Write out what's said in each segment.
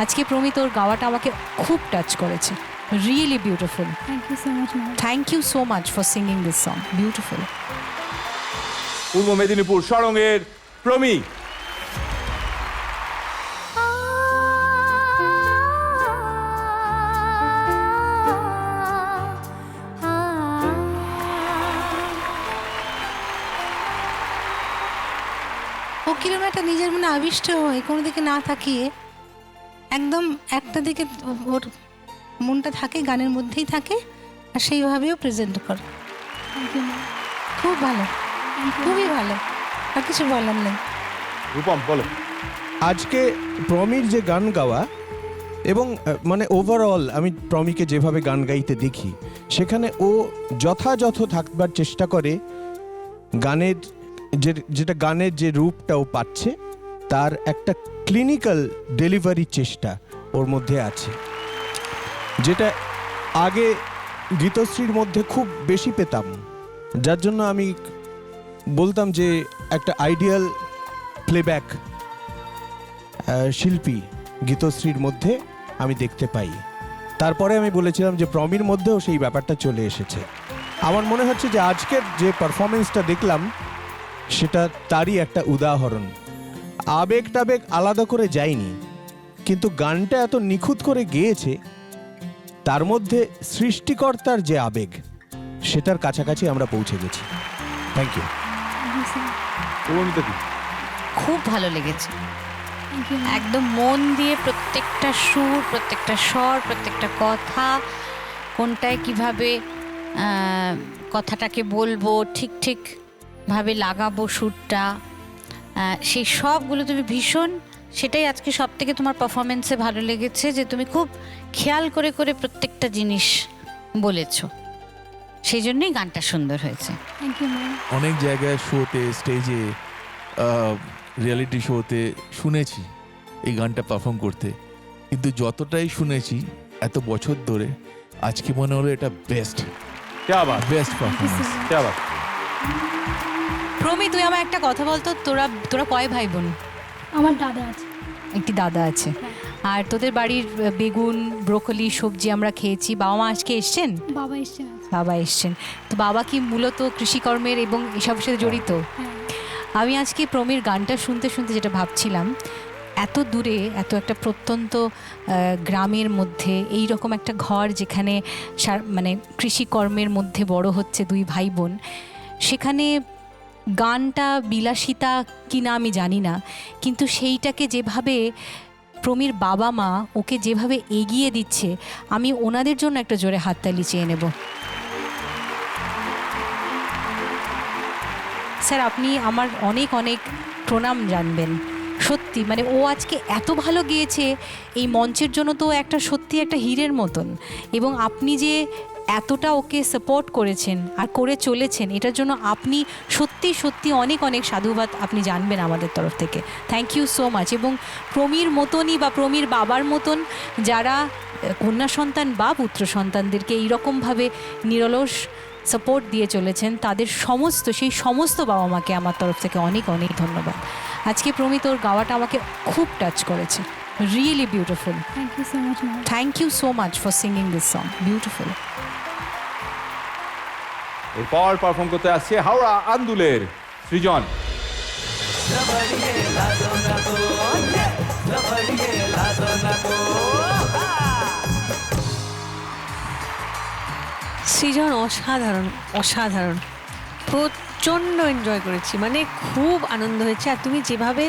আজকে প্রমি তোর গাওয়াটা আমাকে খুব টাচ করেছে, really beautiful. Thank you so much ma'am. Thank you so much for singing this song, beautiful. Purba Medinipur সরঙ্গের Promi. ও কিরকম একটা নিজের মনে আবিষ্ট হয়, কোনো দিকে না তাকিয়ে একদম একটা দিকে ওর মনটা থাকে, গানের মধ্যেই থাকে, আর সেইভাবেও প্রেজেন্ট করে। Thank you ma'am. খুব ভালো, খুবই ভালো, আর কিছু বলার নেই। রূপম বলো। আজকে প্রমির যে গান গাওয়া এবং মানে ওভারঅল আমি প্রমিকে যেভাবে গান গাইতে দেখি, সেখানে ও যথাযথ থাকবার চেষ্টা করে। গানের যেটা গানের যে রূপটা ও পাচ্ছে, তার একটা ক্লিনিক্যাল ডেলিভারির চেষ্টা ওর মধ্যে আছে, যেটা আগে গীতশ্রীর মধ্যে খুব বেশি পেতাম। যার জন্য আমি বলতাম যে একটা আইডিয়াল প্লেব্যাক শিল্পী গীতশ্রীর মধ্যে আমি দেখতে পাই। তারপরে আমি বলেছিলাম যে প্রমির মধ্যেও সেই ব্যাপারটা চলে এসেছে। আমার মনে হচ্ছে যে আজকের যে পারফরমেন্সটা দেখলাম সেটা তারই একটা উদাহরণ। আবেগ টাবেগ আলাদা করে যায়নি, কিন্তু গানটা এত নিখুঁত করে গেয়েছে, তার মধ্যে সৃষ্টিকর্তার যে আবেগ সেটার কাছাকাছি আমরা পৌঁছে গেছি। Thank you. পূর্বমিতা কি? খুব ভালো লেগেছে, থ্যাংক ইউ। একদম মন দিয়ে প্রত্যেকটা সুর, প্রত্যেকটা স্বর, প্রত্যেকটা কথা, কোনটায় কিভাবে কথাটাকে বলবো, ঠিক ঠিকভাবে লাগাবো সুরটা, সেই সবগুলো তুমি ভীষণ, সেটাই আজকে সব থেকে তোমার পারফরমেন্সে ভালো লেগেছে, যে তুমি খুব খেয়াল করে করে প্রত্যেকটা জিনিস বলেছো, সেই জন্যই গানটা সুন্দর হয়েছে। Thank you ma'am. অনেক জায়গায় শোতে, স্টেজে, রিয়েলিটি শোতে শুনেছি এই গানটা পারফর্ম করতে, কিন্তু যতটাই শুনেছি এত বছর ধরে, আজকে মনে হলো এটা বেস্ট ক্যা বাত, বেস্ট পারফরমেন্স। ক্যা বাত। প্রমি, তুই আমার একটা কথা বলতো, তোরা কয় ভাই বোন? আমার দাদা আছে। একটি দাদা আছে, আর তোদের বাড়ির বেগুন, ব্রোকলি, সবজি আমরা খেয়েছি। বাবা মা আজকে এসছেন? বাবা এসছে আজ। বাবা এসছেন। তো বাবা কি মূলত কৃষিকর্মের এবং এসবের সাথে জড়িত? হ্যাঁ। আমি আজকে প্রমির গানটা শুনতে শুনতে যেটা ভাবছিলাম, এত দূরে, এত একটা প্রত্যন্ত গ্রামের মধ্যে এই রকম একটা ঘর, যেখানে মানে কৃষিকর্মের মধ্যে বড় হচ্ছে দুই ভাই বোন, সেখানে গানটা বিলাসিতা কি না আমি জানি না, কিন্তু সেইটাকে যেভাবে প্রমির বাবা মা ওকে যেভাবে এগিয়ে দিচ্ছে, আমি ওনাদের জন্য একটা জোরে হাততালি চেয়ে নেব। স্যার, আপনি আমার অনেক অনেক প্রণাম জানবেন। সত্যি মানে ও আজকে এত ভালো গিয়েছে, এই মঞ্চের জন্য তো একটা সত্যি একটা হীরের মতন, এবং আপনি যে এতটা ওকে সাপোর্ট করেছেন আর করে চলেছেন, এটার জন্য আপনি সত্যি সত্যি অনেক অনেক সাধুবাদ আপনি জানবেন আমাদের তরফ থেকে। Thank you so much. এবং প্রমির মতনই বা প্রমির বাবার মতন যারা কন্যা সন্তান বা পুত্র সন্তানদেরকে এইরকমভাবে নিরলস সাপোর্ট দিয়ে চলেছেন, তাদের সেই সমস্ত বাবা মাকে আমার তরফ থেকে অনেক অনেক ধন্যবাদ। আজকে প্রমি তোর গাওয়াটা আমাকে খুব টাচ করেছে, really beautiful. Thank you so much ma'am. Thank you so much for singing this song, beautiful. এরপর পারফর্ম করতে আসছে হাওড়া আন্দুলের সৃজন। সৃজন অসাধারণ, অসাধারণ, প্রচণ্ড এনজয় করেছি, মানে খুব আনন্দ হয়েছে। আর তুমি যেভাবে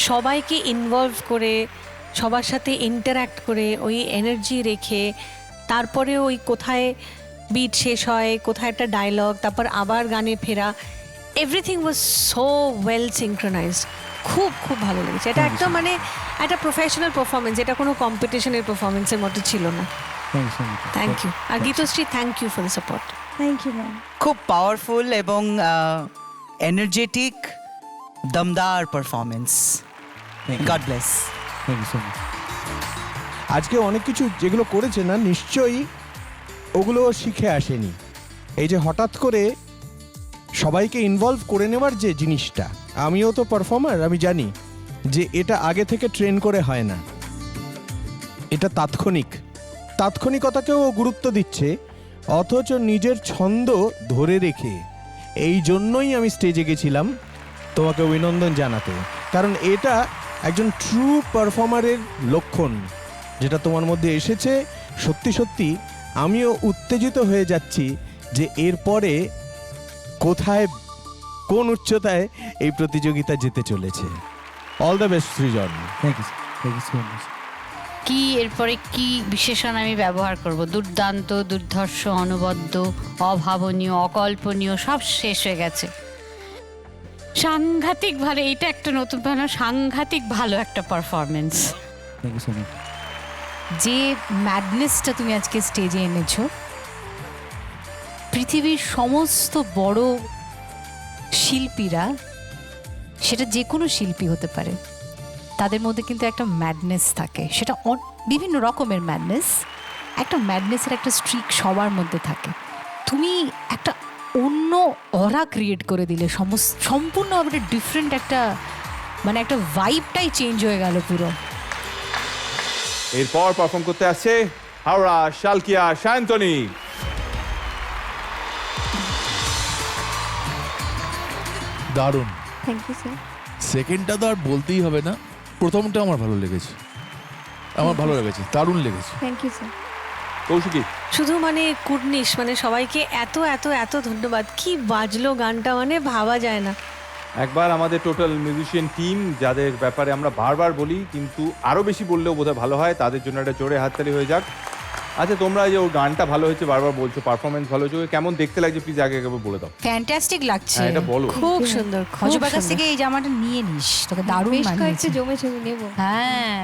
সবাইকে ইনভলভ করে, সবার সাথে ইন্টারঅ্যাক্ট করে, ওই এনার্জি রেখে, তারপরে ওই কোথায় বিট শেষ হয়, কোথায় একটা ডায়লগ, তারপর আবার গানে ফেরা, everything was so well synchronised. খুব খুব ভালো লেগেছে। এটা একদম মানে একটা প্রফেশনাল পারফরমেন্স, এটা কোনো কম্পিটিশনের পারফরমেন্সের মতো ছিল না। Thank you. আর Geetashree, thank you for the support. Thank you ma'am. খুব পাওয়ারফুল এবং এনার্জেটিক, দমদার performance. God bless. Thank you so much. আজকে অনেক কিছু যেগুলো করেছে না, নিশ্চয়ই ওগুলো শিখে আসেনি। এই যে হঠাৎ করে সবাইকে ইনভলভ করে নেওয়ার যে জিনিসটা, আমিও তো পারফর্মার, আমি জানি যে এটা আগে থেকে ট্রেন করে হয় না। এটা তাৎক্ষণিকতাকেও গুরুত্ব দিচ্ছে, অথচ নিজের ছন্দ ধরে রেখে। এই জন্যই আমি স্টেজে গেছিলাম তোমাকে অভিনন্দন জানাতে, কারণ এটা একজন ট্রু পারফর্মারের লক্ষণ যেটা তোমার মধ্যে এসেছে। সত্যি সত্যি আমিও উত্তেজিত হয়ে যাচ্ছি যে এরপরে কোথায়, কোন উচ্চতায় এই প্রতিযোগিতা যেতে চলেছে। All the best Srijan. Thank you so much. কি এরপরে কি বিশেষণ আমি ব্যবহার করব? দুর্দান্ত, দুর্ধর্ষ, অনবদ্য, অভাবনীয়, অকল্পনীয় সব শেষ হয়ে গেছে। সাংঘাতিক ভালো, এটা একটা নতুন ভালো, সাংঘাতিক ভালো একটা performance. Thank you so much. যে ম্যাডনেসটা তুমি আজকে স্টেজে এনেছো, পৃথিবীর সমস্ত বড় শিল্পীরা, সেটা যে কোনো শিল্পী হতে পারে, তাদের মধ্যে কিন্তু একটা ম্যাডনেস থাকে। সেটা বিভিন্ন রকমের ম্যাডনেস, একটা ম্যাডনেসের একটা স্ট্রিক সবার মধ্যে থাকে। তুমি একটা অন্য অরা ক্রিয়েট করে দিলে, সম্পূর্ণভাবে ডিফারেন্ট একটা, মানে একটা ভাইবটাই চেঞ্জ হয়ে গেল পুরো। এরপর পারফর্ম করতে আসছে হাওড়া শালকিয়া সায়ন্তনী। দারুণ। Thank you sir. সেকেন্ডটা তো আর বলতেই হবে না, প্রথমটা আমার ভালো লেগেছে, আমার ভালো লেগেছে, দারুণ লেগেছে। Thank you sir. কৌশিকী, শুধু মানে কুর্নিশ, মানে সবাইকে এত এত এত ধন্যবাদ। কি বাজলো গানটা, মানে ভাবা যায় না। একবার আমাদের টোটাল মিউজিশিয়ান টিম, যাদের ব্যাপারে আমরা বারবার বলি কিন্তু আরও বেশি বললেও বোধহয় ভালো হয়, তাদের জন্য একটা জোরে হাততালি হয়ে যাক। আচ্ছা, তোমরা যে ওর গানটা ভালো হয়েছে বারবার বলছো, পারফরমেন্স ভালো হয়েছে, ওকে কেমন দেখতে লাগছে প্লিজ আগে একবার বলে দাও। ফ্যান্টাস্টিক লাগছে। হ্যাঁ, এটা বলো। খুব সুন্দর, খুব অজুবার কাছ সুন্দর। থেকে এই জামাটা নিয়ে নিস, তোকে দারুণ বেশ মানিয়েছে। কয়েকটা জমেছে, আমি নেবো। হ্যাঁ,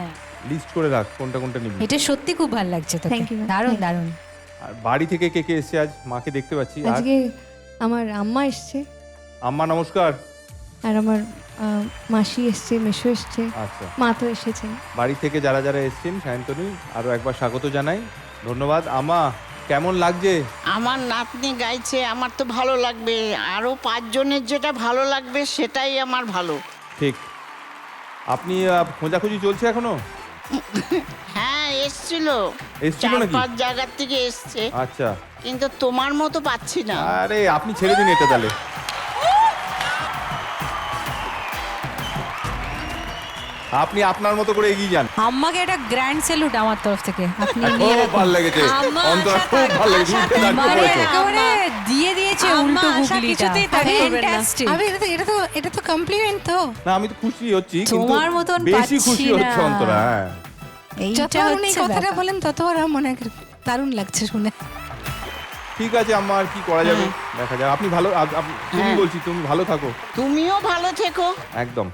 লিস্ট করে রাখ কোনটা কোনটা নিবি। এটা সত্যি খুব ভালো লাগছে তোকে। Thank you, ma'am. দারুণ Thank you. দারুণ। আর বাড়ি থেকে কে কে এসছে আজ? মাকে দেখতে পাচ্ছি। আর আজকে আমার আম্মা এসছে, আম্মা নমস্কার। আর আমার মাসি এসছে, মেশো এসছে, আচ্ছা, মা তো এসেছেন। বাড়ি থেকে যারা যারা এসছেন সায়ন্তনী আরও একবার স্বাগত জানাই, ধন্যবাদ। আম্মা কেমন লাগছে? আমার নাতনি গাইছে, আমার তো ভালো লাগবে, আরও 5 জনের যেটা ভালো লাগবে সেটাই আমার ভালো। ঠিক। আপনি খোঁজাখুঁজি চলছে এখনো? হ্যাঁ, এসছিল এসছিল নাকি? 4-5 জায়গার থেকে এসছে, আচ্ছা, কিন্তু তোমার মতো পাচ্ছি না। আরে আপনি ছেড়ে দিন এটা তাহলে। আপনি আপনার মতো করে এগিয়ে যান। আম্মাকে একটা গ্র্যান্ড স্যালুট আমার তরফ থেকে। আপনি খুব নিয়ে রাখুন। ভালো লেগেছে, আম্মা অন্তরা আশা খুব ভালো লেগেছে, আশা উঠে দাঁড়িয়ে মানে পড়েছো। একেবারে দিয়ে দিয়েছে আম্মা উল্টো আশা গুগলিটা। কিছুতেই তাড়ি করবেন না। Fantastic। এটা তো কমপ্লিমেন্ট তো। না, আমি তো খুশি হচ্ছি, কিন্তু তোমার মতন বেশি পাচ্ছি খুশি হচ্ছে না। অন্তরা। হ্যাঁ, এইটা হচ্ছে কথাটা বলেন, ততবার মনে দারুণ লাগছে শুনে। ঠিক আছে আম্মা, আর কি করা যাবে দেখা যাক। আপনি ভালো, তুমি হ্যাঁ। বলছি তুমি ভালো থাকো। তুমিও ভালো থেকো। একদম।